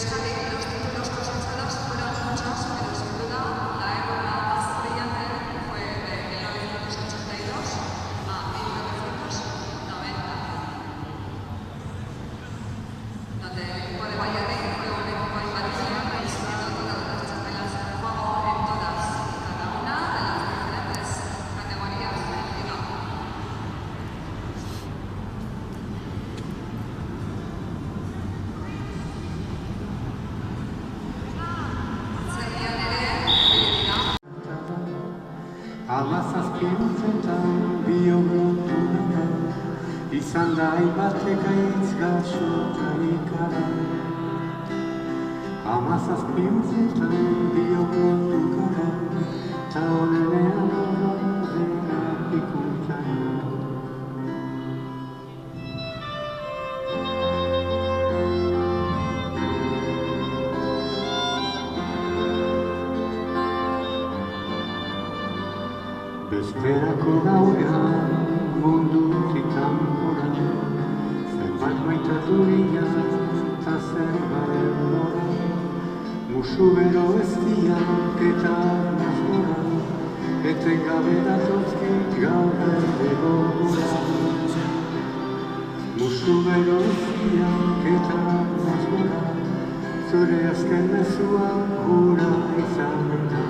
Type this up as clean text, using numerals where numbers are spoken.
Los títulos cosechados fueron muchos, pero sin duda la época más brillante fue de 1982 a 1990, donde el equipo de Valladolid fue un equipo imbatible que disputó todas las chapelas del juego en todas y cada una de las diferentes categorías de liga. Hamazazpietan biogratura izan da hainbat ekaitz gaixota ikara. Hamazazpietan biogratura ta onenean horrela ikuntara. Bezperako gauean mundutik kanpora, zenbat maitaturia eta zenbat denbora, musu bero eztiak eta arnazgora, etengabe datozkit gaur ere gogora. Musu bero eztiak eta arnazgora, zure azken mezua hura izan da.